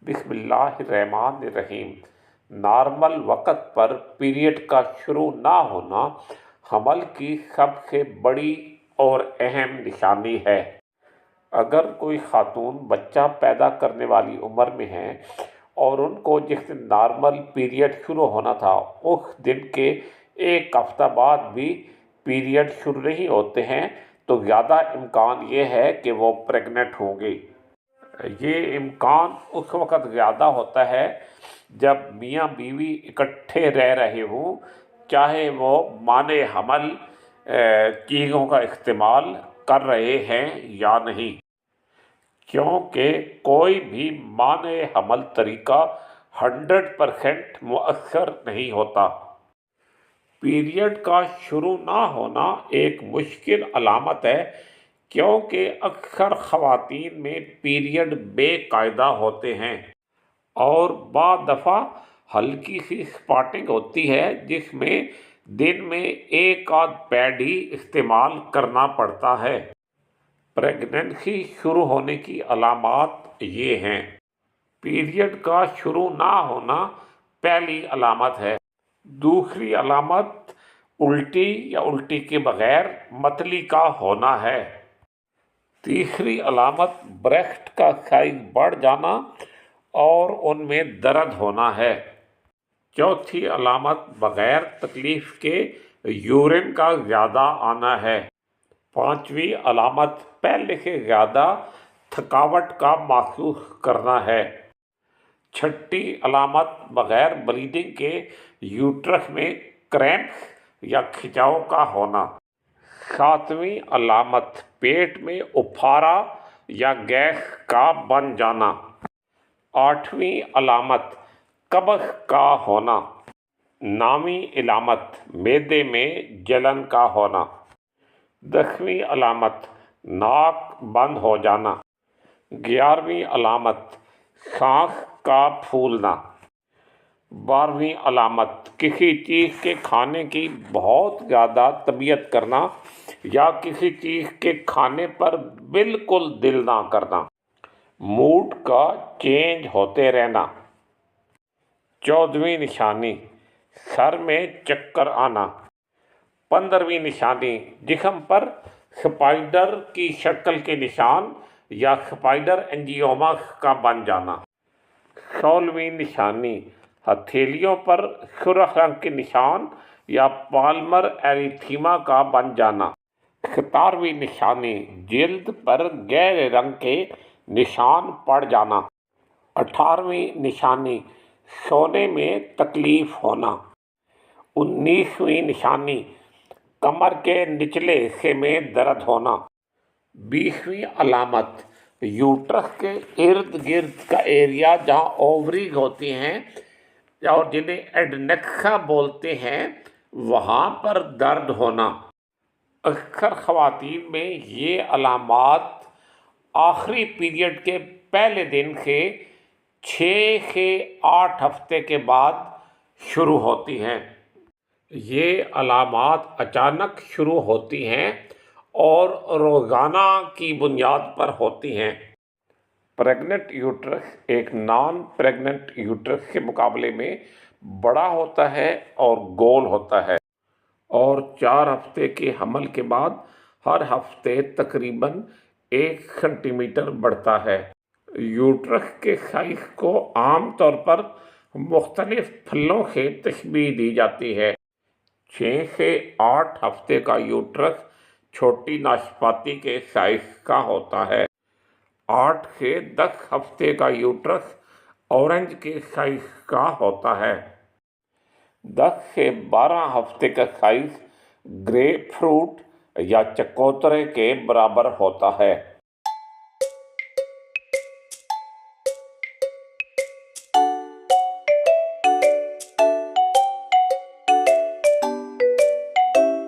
बिस्मिल्लाहिर्रहमानिर्रहीम। नॉर्मल वक़्त पर पीरियड का शुरू ना होना हमल की सबसे बड़ी और अहम निशानी है। अगर कोई खातून बच्चा पैदा करने वाली उम्र में है और उनको जिस दिन नॉर्मल पीरियड शुरू होना था उस दिन के एक हफ्ता बाद भी पीरियड शुरू नहीं होते हैं तो ज़्यादा इम्कान ये है कि वो प्रेग्नेंट होंगे। ये इम्कान उस वक़्त ज़्यादा होता है जब मियाँ बीवी इकट्ठे रह रहे हों, चाहे वो माने हमल चीज़ों का इस्तेमाल कर रहे हैं या नहीं, क्योंकि कोई भी माने हमल तरीका 100% मुअस्सर नहीं होता। पीरियड का शुरू ना होना एक मुश्किल अलामत है, क्योंकि अक्सर ख़वातीन में पीरियड बेकायदा होते हैं और बाद दफ़ा हल्की सी स्पॉटिंग होती है जिसमें दिन में एक आध पैड ही इस्तेमाल करना पड़ता है। प्रेगनेंसी शुरू होने की अलामात ये हैं। पीरियड का शुरू ना होना पहली अलामत है। दूसरी अलामत उल्टी या उल्टी के बगैर मतली का होना है। तीसरी अलामत ब्रेस्ट का साइज बढ़ जाना और उनमें दर्द होना है। चौथी अलामत बगैर तकलीफ के यूरिन का ज़्यादा आना है। पांचवी अलामत पहले से ज़्यादा थकावट का महसूस करना है। छठी अलामत बगैर ब्लीडिंग के यूट्रस में क्रैम्प्स या खिंचाव का होना। सातवीं अलामत पेट में उफारा या गैस का बन जाना। आठवीं अलामत कब्ज़ का होना। नौवीं अलामत मैदे में जलन का होना। 10वीं अलामत नाक बंद हो जाना। 11वीं अलामत सांस का फूलना। 12वीं अलामत किसी चीज़ के खाने की बहुत ज़्यादा तबीयत करना या किसी चीज़ के खाने पर बिल्कुल दिल ना करना। मूड का चेंज होते रहना। 14वीं निशानी सर में चक्कर आना। 15वीं निशानी जिस्म पर स्पाइडर की शक्ल के निशान या स्पाइडर एंजियोमा का बन जाना। 16वीं निशानी हथेलियों पर सुर्ख रंग के निशान या पाल्मर एरिथीमा का बन जाना। 17वीं निशानी जिल्द पर गहरे रंग के निशान पड़ जाना। 18वीं निशानी सोने में तकलीफ होना। 19वीं निशानी कमर के निचले हिस्से में दर्द होना। 20वीं अलामत यूट्रस के इर्द गिर्द का एरिया जहाँ ओवरीज होती हैं और जिन्हें एडनेक्सा बोलते हैं वहाँ पर दर्द होना। अक्सर ख़वातीन में ये अलामात आखिरी पीरियड के पहले दिन से 6 से 8 हफ्ते के बाद शुरू होती हैं। ये अलामात अचानक शुरू होती हैं और रोज़ाना की बुनियाद पर होती हैं। प्रेग्नेंट यूट्रस एक नॉन प्रेग्नेंट यूट्रस के मुकाबले में बड़ा होता है और गोल होता है और 4 हफ्ते के हमल के बाद हर हफ्ते तकरीबन 1 सेंटीमीटर बढ़ता है। यूट्रस के साइज को आम तौर पर मुख्तलिफ फलों से तशबीह दी जाती है। 6 से 8 हफ्ते का यूट्रस छोटी नाशपाती के साइज का होता है। 8 से 10 हफ्ते का यूट्रस ऑरेंज के साइज का होता है। 10 से 12 हफ्ते का साइज ग्रेप फ्रूट या चकोतरे के बराबर होता है।